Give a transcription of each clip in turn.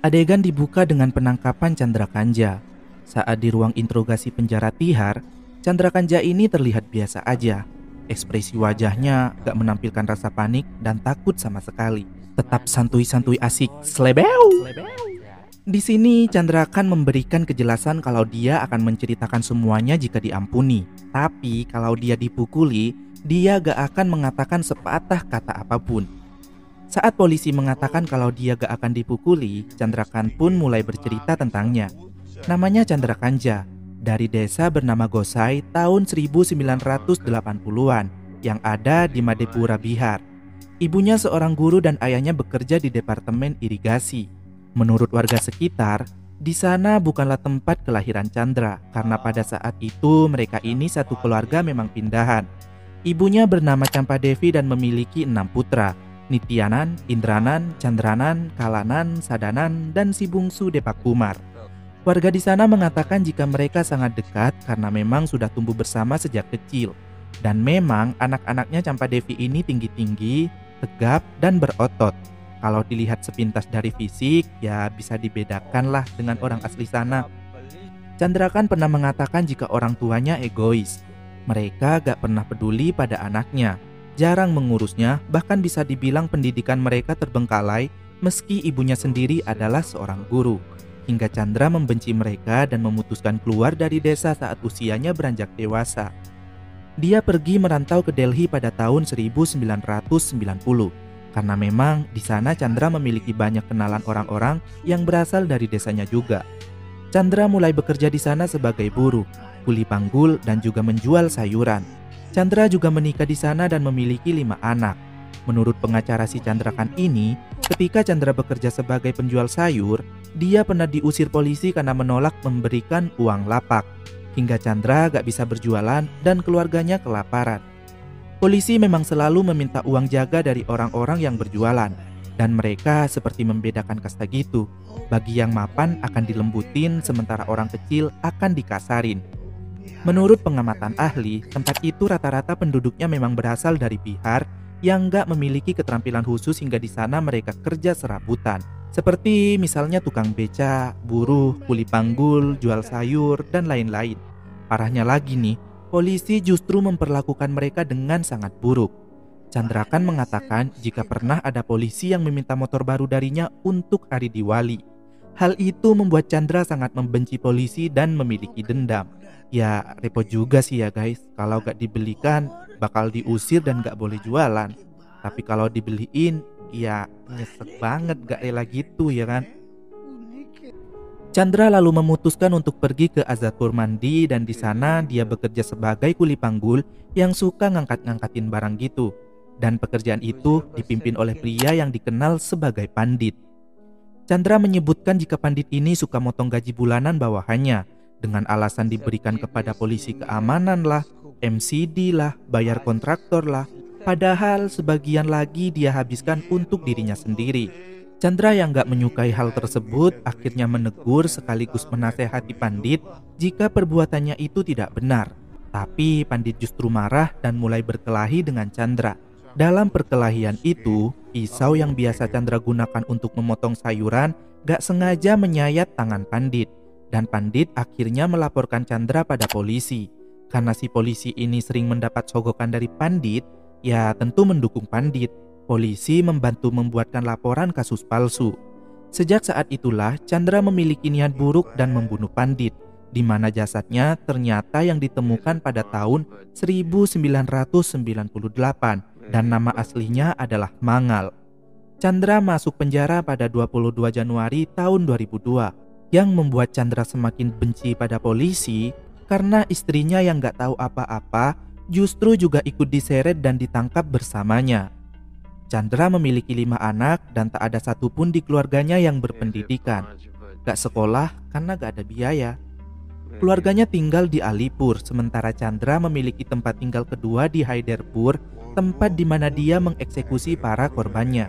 Adegan dibuka dengan penangkapan Chandra Kanja. Saat di ruang interogasi penjara Tihar, Chandra Kanja ini terlihat biasa aja. Ekspresi wajahnya gak menampilkan rasa panik dan takut sama sekali. Tetap santuy-santuy asik, slebeu. Di sini Chandra akan memberikan kejelasan kalau dia akan menceritakan semuanya jika diampuni. Tapi kalau dia dipukuli, dia gak akan mengatakan sepatah kata apapun. Saat polisi mengatakan kalau dia gak akan dipukuli, Chandra Khan pun mulai bercerita tentangnya. Namanya Chandra Kanja, dari desa bernama Gosai tahun 1980-an yang ada di Madhepura, Bihar. Ibunya seorang guru dan ayahnya bekerja di departemen irigasi. Menurut warga sekitar, di sana bukanlah tempat kelahiran Chandra karena pada saat itu mereka ini satu keluarga memang pindahan. Ibunya bernama Campadevi dan memiliki 6 putra. Nityanan, Indranan, Chandranan, Kalanan, Sadanan, dan si bungsu Depak Kumar. Warga di sana mengatakan jika mereka sangat dekat karena memang sudah tumbuh bersama sejak kecil. Dan memang anak-anaknya Campadevi ini tinggi-tinggi, tegap, dan berotot. Kalau dilihat sepintas dari fisik, ya bisa dibedakan lah dengan orang asli sana. Chandra Khan pernah mengatakan jika orang tuanya egois. Mereka gak pernah peduli pada anaknya. Jarang mengurusnya, bahkan bisa dibilang pendidikan mereka terbengkalai meski ibunya sendiri adalah seorang guru. Hingga Chandra membenci mereka dan memutuskan keluar dari desa saat usianya beranjak dewasa. Dia pergi merantau ke Delhi pada tahun 1990 karena memang di sana Chandra memiliki banyak kenalan orang-orang yang berasal dari desanya juga. Chandra mulai bekerja di sana sebagai buruh, kuli panggul, dan juga menjual sayuran. Chandra juga menikah di sana dan memiliki 5 anak. Menurut pengacara si Chandra Khan ini, ketika Chandra bekerja sebagai penjual sayur, dia pernah diusir polisi karena menolak memberikan uang lapak. Hingga Chandra gak bisa berjualan dan keluarganya kelaparan. Polisi memang selalu meminta uang jaga dari orang-orang yang berjualan. Dan mereka seperti membedakan kasta gitu. Bagi yang mapan akan dilembutin, sementara orang kecil akan dikasarin. Menurut pengamatan ahli, tempat itu rata-rata penduduknya memang berasal dari Bihar yang gak memiliki keterampilan khusus hingga di sana mereka kerja serabutan. Seperti misalnya tukang beca, buruh, kuli panggul, jual sayur, dan lain-lain. Parahnya lagi nih, polisi justru memperlakukan mereka dengan sangat buruk. Chandra Khan mengatakan jika pernah ada polisi yang meminta motor baru darinya untuk hari Diwali. Hal itu membuat Chandra sangat membenci polisi dan memiliki dendam. Ya repot juga sih ya guys, kalau gak dibelikan bakal diusir dan gak boleh jualan. Tapi kalau dibeliin, ya nyesek banget gak rela gitu ya kan. Chandra lalu memutuskan untuk pergi ke Azadpur Mandi dan di sana dia bekerja sebagai kuli panggul yang suka ngangkat-ngangkatin barang gitu. Dan pekerjaan itu dipimpin oleh pria yang dikenal sebagai pandit. Chandra menyebutkan jika pandit ini suka motong gaji bulanan bawahannya dengan alasan diberikan kepada polisi keamanan lah, MCD lah, bayar kontraktor lah. Padahal sebagian lagi dia habiskan untuk dirinya sendiri. Chandra yang gak menyukai hal tersebut akhirnya menegur sekaligus menasehati pandit jika perbuatannya itu tidak benar. Tapi pandit justru marah dan mulai berkelahi dengan Chandra. Dalam perkelahian itu, pisau yang biasa Chandra gunakan untuk memotong sayuran gak sengaja menyayat tangan pandit. Dan pandit akhirnya melaporkan Chandra pada polisi. Karena si polisi ini sering mendapat sogokan dari pandit, ya tentu mendukung pandit. Polisi membantu membuatkan laporan kasus palsu. Sejak saat itulah Chandra memiliki niat buruk dan membunuh pandit, di mana jasadnya ternyata yang ditemukan pada tahun 1998 dan nama aslinya adalah Mangal. Chandra masuk penjara pada 22 Januari tahun 2002. Yang membuat Chandra semakin benci pada polisi karena istrinya yang gak tahu apa-apa justru juga ikut diseret dan ditangkap bersamanya. Chandra memiliki 5 anak dan tak ada satupun di keluarganya yang berpendidikan. Gak sekolah karena gak ada biaya. Keluarganya tinggal di Alipur, sementara Chandra memiliki tempat tinggal kedua di Haidarpur, tempat di mana dia mengeksekusi para korbannya.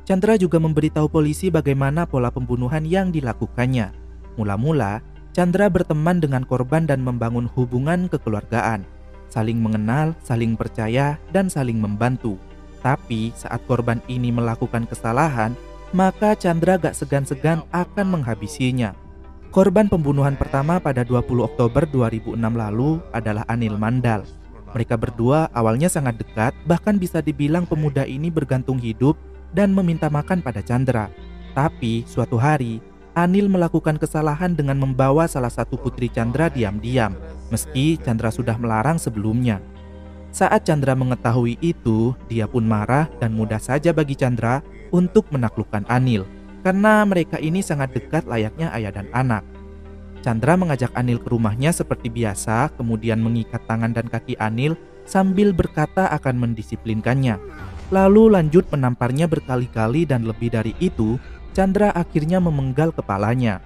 Chandra juga memberitahu polisi bagaimana pola pembunuhan yang dilakukannya. Mula-mula, Chandra berteman dengan korban dan membangun hubungan kekeluargaan, saling mengenal, saling percaya, dan saling membantu. Tapi saat korban ini melakukan kesalahan, maka Chandra gak segan-segan akan menghabisinya. Korban pembunuhan pertama pada 20 Oktober 2006 lalu adalah Anil Mandal. Mereka berdua awalnya sangat dekat, bahkan bisa dibilang pemuda ini bergantung hidup dan meminta makan pada Chandra. Tapi suatu hari, Anil melakukan kesalahan dengan membawa salah satu putri Chandra diam-diam, meski Chandra sudah melarang sebelumnya. Saat Chandra mengetahui itu, dia pun marah dan mudah saja bagi Chandra untuk menaklukkan Anil, karena mereka ini sangat dekat layaknya ayah dan anak. Chandra mengajak Anil ke rumahnya seperti biasa, kemudian mengikat tangan dan kaki Anil sambil berkata akan mendisiplinkannya. Lalu lanjut menamparnya berkali-kali dan lebih dari itu, Chandra akhirnya memenggal kepalanya.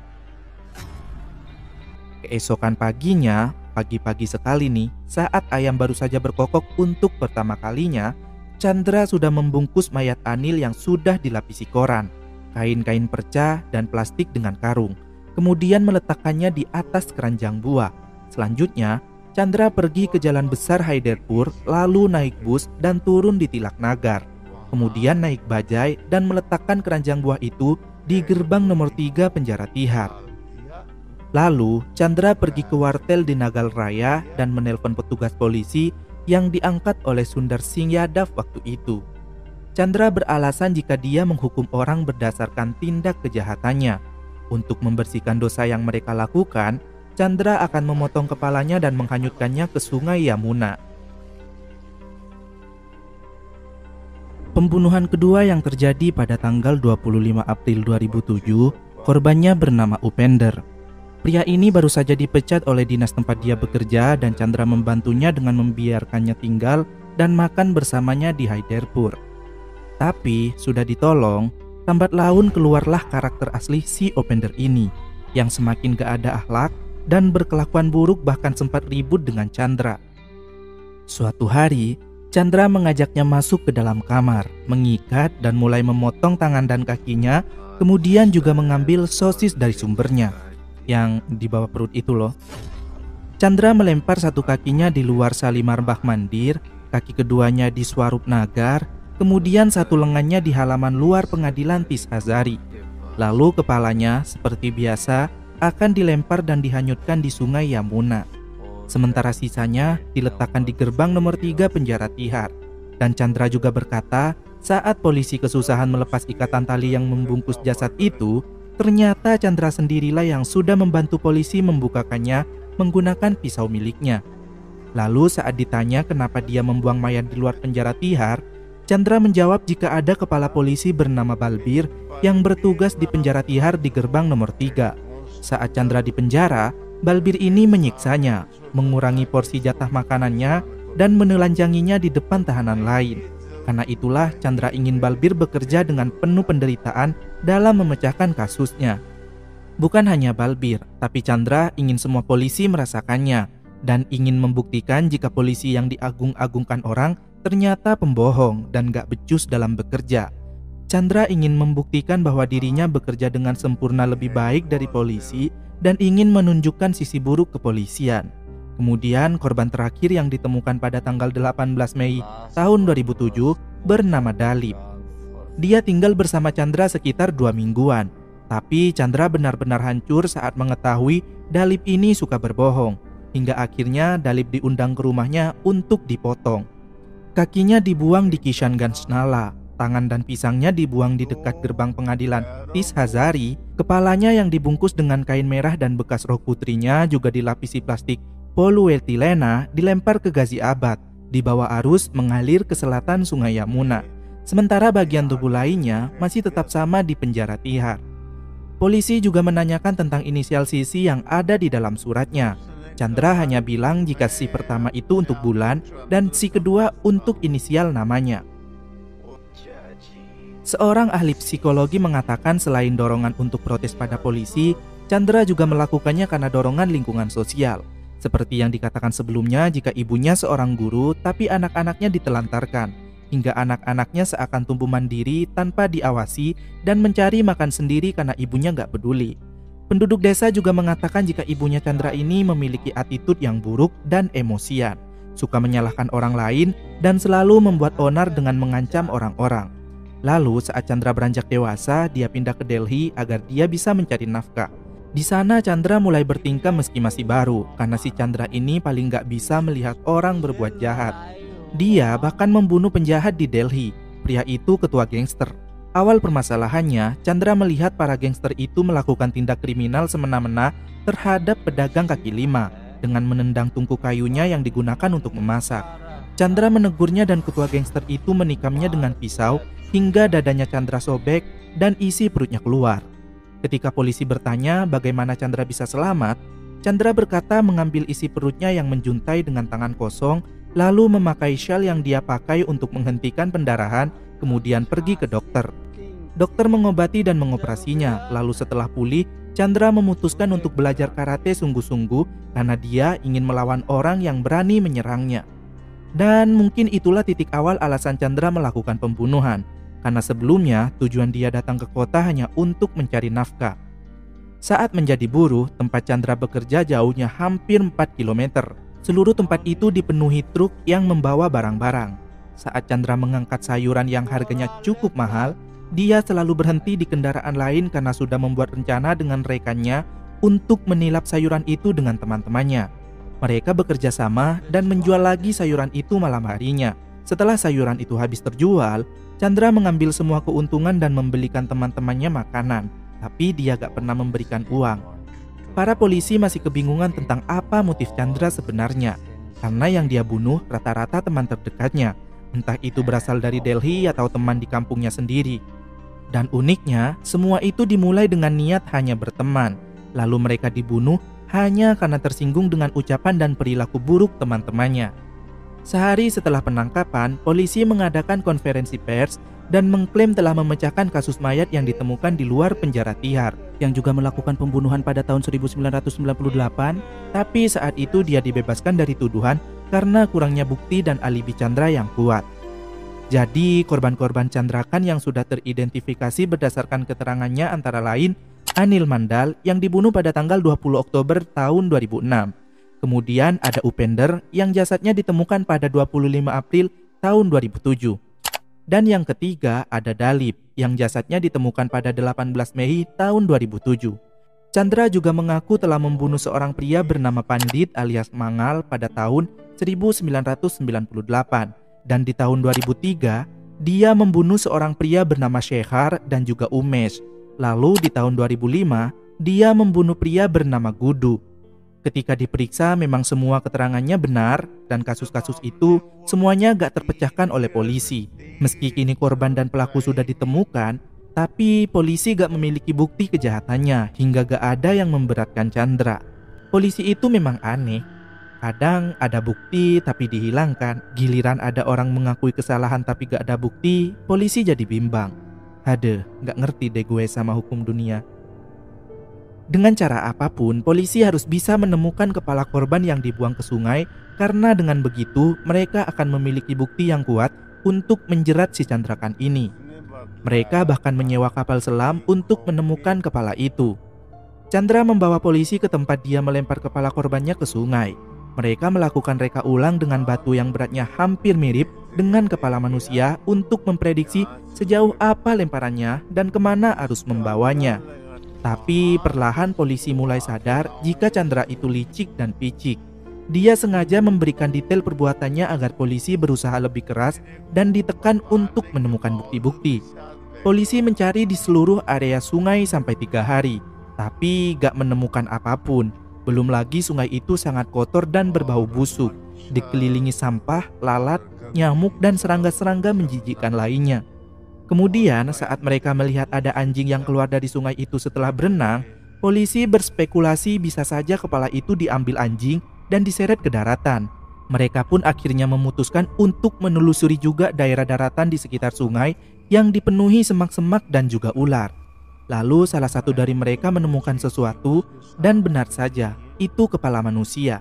Keesokan paginya, pagi-pagi sekali nih, saat ayam baru saja berkokok untuk pertama kalinya, Chandra sudah membungkus mayat Anil yang sudah dilapisi koran, kain-kain perca, dan plastik dengan karung. Kemudian meletakkannya di atas keranjang buah. Selanjutnya, Chandra pergi ke jalan besar Haiderpur, lalu naik bus dan turun di Tilak Nagar. Kemudian naik bajai dan meletakkan keranjang buah itu di gerbang nomor 3 penjara Tihar. Lalu, Chandra pergi ke wartel di Nagal Raya dan menelpon petugas polisi yang diangkat oleh Sundar Singh Yadav waktu itu. Chandra beralasan jika dia menghukum orang berdasarkan tindak kejahatannya. Untuk membersihkan dosa yang mereka lakukan, Chandra akan memotong kepalanya dan menghanyutkannya ke sungai Yamuna. Pembunuhan kedua yang terjadi pada tanggal 25 April 2007, korbannya bernama Upender. Pria ini baru saja dipecat oleh dinas tempat dia bekerja dan Chandra membantunya dengan membiarkannya tinggal dan makan bersamanya di Haiderpur. Tapi sudah ditolong, lambat laun keluarlah karakter asli si Upender ini yang semakin gak ada akhlak dan berkelakuan buruk, bahkan sempat ribut dengan Chandra. Suatu hari, Chandra mengajaknya masuk ke dalam kamar, mengikat dan mulai memotong tangan dan kakinya, kemudian juga mengambil sosis dari sumbernya, yang di bawah perut itu loh. Chandra melempar satu kakinya di luar Salimar Bah Mandir, kaki keduanya di Swarup Nagar, kemudian satu lengannya di halaman luar pengadilan Tis Hazari. Lalu kepalanya, seperti biasa, akan dilempar dan dihanyutkan di sungai Yamuna. Sementara sisanya diletakkan di gerbang nomor 3 penjara Tihar. Dan Chandra juga berkata, saat polisi kesusahan melepas ikatan tali yang membungkus jasad itu, ternyata Chandra sendirilah yang sudah membantu polisi membukakannya menggunakan pisau miliknya. Lalu saat ditanya kenapa dia membuang mayat di luar penjara Tihar, Chandra menjawab jika ada kepala polisi bernama Balbir yang bertugas di penjara Tihar di gerbang nomor 3. Saat Chandra di penjara, Balbir ini menyiksanya, mengurangi porsi jatah makanannya, dan menelanjanginya di depan tahanan lain. Karena itulah Chandra ingin Balbir bekerja dengan penuh penderitaan dalam memecahkan kasusnya. Bukan hanya Balbir, tapi Chandra ingin semua polisi merasakannya, dan ingin membuktikan jika polisi yang diagung-agungkan orang ternyata pembohong dan gak becus dalam bekerja. Chandra ingin membuktikan bahwa dirinya bekerja dengan sempurna lebih baik dari polisi dan ingin menunjukkan sisi buruk kepolisian. Kemudian korban terakhir yang ditemukan pada tanggal 18 Mei tahun 2007 bernama Dalip. Dia tinggal bersama Chandra sekitar 2 mingguan. Tapi Chandra benar-benar hancur saat mengetahui Dalip ini suka berbohong. Hingga akhirnya Dalip diundang ke rumahnya untuk dipotong. Kakinya dibuang di Kishanganj Nala, tangan dan pisangnya dibuang di dekat gerbang pengadilan Tis Hazari, kepalanya yang dibungkus dengan kain merah dan bekas rok putrinya juga dilapisi plastik polietilena dilempar ke Ghaziabad, dibawa arus mengalir ke selatan sungai Yamuna. Sementara bagian tubuh lainnya masih tetap sama di penjara Tihar. Polisi juga menanyakan tentang inisial Sisi yang ada di dalam suratnya. Chandra hanya bilang jika si pertama itu untuk bulan dan si kedua untuk inisial namanya. Seorang ahli psikologi mengatakan selain dorongan untuk protes pada polisi, Chandra juga melakukannya karena dorongan lingkungan sosial. Seperti yang dikatakan sebelumnya, jika ibunya seorang guru tapi anak-anaknya ditelantarkan, hingga anak-anaknya seakan tumbuh mandiri tanpa diawasi dan mencari makan sendiri karena ibunya gak peduli. Penduduk desa juga mengatakan jika ibunya Chandra ini memiliki attitude yang buruk dan emosian, suka menyalahkan orang lain dan selalu membuat onar dengan mengancam orang-orang. Lalu saat Chandra beranjak dewasa, dia pindah ke Delhi agar dia bisa mencari nafkah. Di sana Chandra mulai bertingkah meski masih baru, karena si Chandra ini paling gak bisa melihat orang berbuat jahat. Dia bahkan membunuh penjahat di Delhi. Pria itu ketua gangster. Awal permasalahannya, Chandra melihat para gangster itu melakukan tindak kriminal semena-mena terhadap pedagang kaki lima dengan menendang tungku kayunya yang digunakan untuk memasak. Chandra menegurnya dan ketua gangster itu menikamnya dengan pisau hingga dadanya Chandra sobek dan isi perutnya keluar. Ketika polisi bertanya bagaimana Chandra bisa selamat, Chandra berkata mengambil isi perutnya yang menjuntai dengan tangan kosong, lalu memakai syal yang dia pakai untuk menghentikan pendarahan, kemudian pergi ke dokter. Dokter mengobati dan mengoperasinya, lalu setelah pulih, Chandra memutuskan untuk belajar karate sungguh-sungguh karena dia ingin melawan orang yang berani menyerangnya. Dan mungkin itulah titik awal alasan Chandra melakukan pembunuhan, karena sebelumnya tujuan dia datang ke kota hanya untuk mencari nafkah. Saat menjadi buruh, tempat Chandra bekerja jauhnya hampir 4 km. Seluruh tempat itu dipenuhi truk yang membawa barang-barang. Saat Chandra mengangkat sayuran yang harganya cukup mahal, dia selalu berhenti di kendaraan lain karena sudah membuat rencana dengan rekannya untuk menilap sayuran itu dengan teman-temannya. Mereka bekerja sama dan menjual lagi sayuran itu malam harinya. Setelah sayuran itu habis terjual, Chandra mengambil semua keuntungan dan membelikan teman-temannya makanan, tapi dia gak pernah memberikan uang. Para polisi masih kebingungan tentang apa motif Chandra sebenarnya, karena yang dia bunuh rata-rata teman terdekatnya, entah itu berasal dari Delhi atau teman di kampungnya sendiri. Dan uniknya, semua itu dimulai dengan niat hanya berteman, lalu mereka dibunuh hanya karena tersinggung dengan ucapan dan perilaku buruk teman-temannya. Sehari setelah penangkapan, polisi mengadakan konferensi pers dan mengklaim telah memecahkan kasus mayat yang ditemukan di luar penjara Tihar, yang juga melakukan pembunuhan pada tahun 1998, tapi saat itu dia dibebaskan dari tuduhan karena kurangnya bukti dan alibi Chandra yang kuat. Jadi korban-korban Chandrakan yang sudah teridentifikasi berdasarkan keterangannya antara lain Anil Mandal yang dibunuh pada tanggal 20 Oktober tahun 2006. Kemudian ada Upender yang jasadnya ditemukan pada 25 April tahun 2007. Dan yang ketiga ada Dalip yang jasadnya ditemukan pada 18 Mei tahun 2007. Chandra juga mengaku telah membunuh seorang pria bernama Pandit alias Mangal pada tahun 1998. Dan di tahun 2003, dia membunuh seorang pria bernama Shekhar dan juga Umesh. Lalu di tahun 2005, dia membunuh pria bernama Gudu. Ketika diperiksa memang semua keterangannya benar dan kasus-kasus itu semuanya gak terpecahkan oleh polisi. Meski kini korban dan pelaku sudah ditemukan, tapi polisi gak memiliki bukti kejahatannya hingga gak ada yang memberatkan Chandra. Polisi itu memang aneh. Kadang ada bukti tapi dihilangkan, giliran ada orang mengakui kesalahan tapi gak ada bukti, polisi jadi bimbang. Hadeh, gak ngerti deh gue sama hukum dunia. Dengan cara apapun, polisi harus bisa menemukan kepala korban yang dibuang ke sungai karena dengan begitu mereka akan memiliki bukti yang kuat untuk menjerat si Chandrakan ini. Mereka bahkan menyewa kapal selam untuk menemukan kepala itu. Chandra membawa polisi ke tempat dia melempar kepala korbannya ke sungai. Mereka melakukan reka ulang dengan batu yang beratnya hampir mirip dengan kepala manusia untuk memprediksi sejauh apa lemparannya dan kemana arus membawanya. Tapi perlahan polisi mulai sadar jika Chandra itu licik dan picik. Dia sengaja memberikan detail perbuatannya agar polisi berusaha lebih keras dan ditekan untuk menemukan bukti-bukti. Polisi mencari di seluruh area sungai sampai 3 hari, tapi gak menemukan apapun. Belum lagi sungai itu sangat kotor dan berbau busuk, dikelilingi sampah, lalat, nyamuk, dan serangga-serangga menjijikkan lainnya. Kemudian saat mereka melihat ada anjing yang keluar dari sungai itu setelah berenang, polisi berspekulasi bisa saja kepala itu diambil anjing dan diseret ke daratan. Mereka pun akhirnya memutuskan untuk menelusuri juga daerah daratan di sekitar sungai yang dipenuhi semak-semak dan juga ular. Lalu salah satu dari mereka menemukan sesuatu dan benar saja, itu kepala manusia.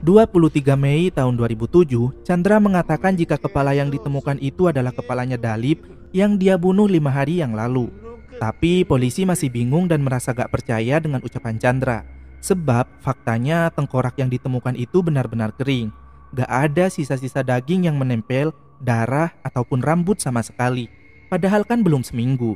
23 Mei tahun 2007, Chandra mengatakan jika kepala yang ditemukan itu adalah kepalanya Dalip yang dia bunuh 5 hari yang lalu. Tapi polisi masih bingung dan merasa gak percaya dengan ucapan Chandra. Sebab faktanya tengkorak yang ditemukan itu benar-benar kering. Gak ada sisa-sisa daging yang menempel darah, ataupun rambut sama sekali. Padahal kan belum seminggu.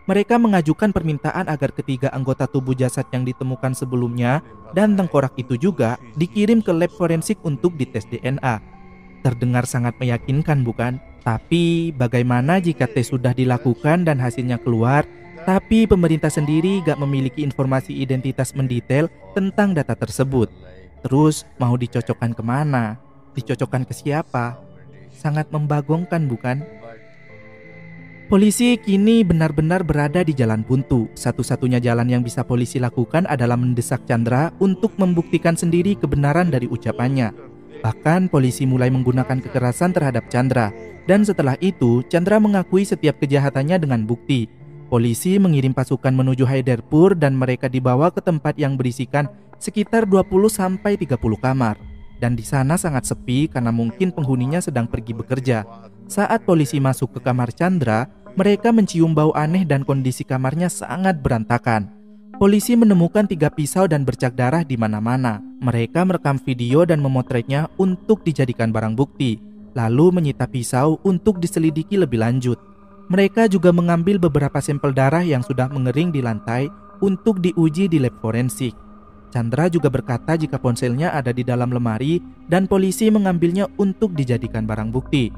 Mereka mengajukan permintaan agar ketiga anggota tubuh jasad yang ditemukan sebelumnya dan tengkorak itu juga dikirim ke lab forensik untuk dites DNA. Terdengar sangat meyakinkan, bukan? Tapi bagaimana jika tes sudah dilakukan dan hasilnya keluar, tapi pemerintah sendiri gak memiliki informasi identitas mendetail tentang data tersebut? Terus mau dicocokkan kemana? Dicocokkan ke siapa? Sangat membagongkan, bukan? Polisi kini benar-benar berada di jalan buntu. Satu-satunya jalan yang bisa polisi lakukan adalah mendesak Chandra untuk membuktikan sendiri kebenaran dari ucapannya. Bahkan polisi mulai menggunakan kekerasan terhadap Chandra. Dan setelah itu, Chandra mengakui setiap kejahatannya dengan bukti. Polisi mengirim pasukan menuju Haidarpur dan mereka dibawa ke tempat yang berisikan sekitar 20-30 kamar. Dan di sana sangat sepi karena mungkin penghuninya sedang pergi bekerja. Saat polisi masuk ke kamar Chandra, mereka mencium bau aneh dan kondisi kamarnya sangat berantakan. Polisi menemukan 3 pisau dan bercak darah di mana-mana. Mereka merekam video dan memotretnya untuk dijadikan barang bukti, lalu menyita pisau untuk diselidiki lebih lanjut. Mereka juga mengambil beberapa sampel darah yang sudah mengering di lantai untuk diuji di lab forensik. Chandra juga berkata jika ponselnya ada di dalam lemari dan polisi mengambilnya untuk dijadikan barang bukti.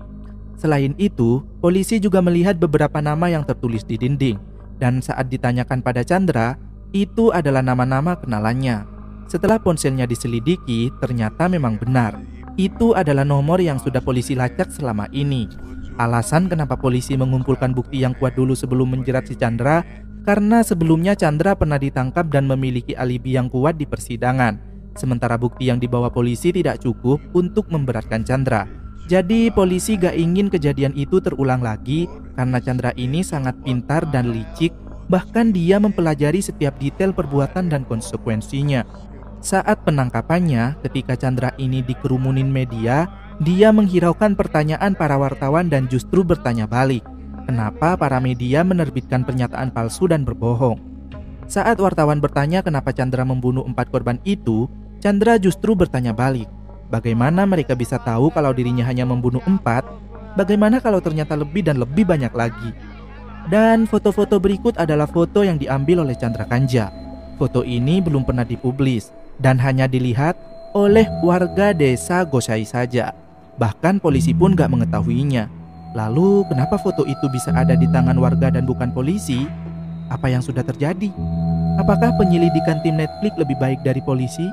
Selain itu, polisi juga melihat beberapa nama yang tertulis di dinding. Dan saat ditanyakan pada Chandra, itu adalah nama-nama kenalannya. Setelah ponselnya diselidiki, ternyata memang benar. Itu adalah nomor yang sudah polisi lacak selama ini. Alasan kenapa polisi mengumpulkan bukti yang kuat dulu sebelum menjerat si Chandra, karena sebelumnya Chandra pernah ditangkap dan memiliki alibi yang kuat di persidangan. Sementara bukti yang dibawa polisi tidak cukup untuk memberatkan Chandra. Jadi polisi gak ingin kejadian itu terulang lagi karena Chandra ini sangat pintar dan licik. Bahkan dia mempelajari setiap detail perbuatan dan konsekuensinya. Saat penangkapannya, ketika Chandra ini dikerumunin media, dia menghiraukan pertanyaan para wartawan dan justru bertanya balik. Kenapa para media menerbitkan pernyataan palsu dan berbohong? Saat wartawan bertanya kenapa Chandra membunuh 4 korban itu, Chandra justru bertanya balik. Bagaimana mereka bisa tahu kalau dirinya hanya membunuh 4? Bagaimana kalau ternyata lebih dan lebih banyak lagi? Dan foto-foto berikut adalah foto yang diambil oleh Chandra Kanja. Foto ini belum pernah dipublis dan hanya dilihat oleh warga desa Gosai saja. Bahkan polisi pun gak mengetahuinya. Lalu kenapa foto itu bisa ada di tangan warga dan bukan polisi? Apa yang sudah terjadi? Apakah penyelidikan tim Netflix lebih baik dari polisi?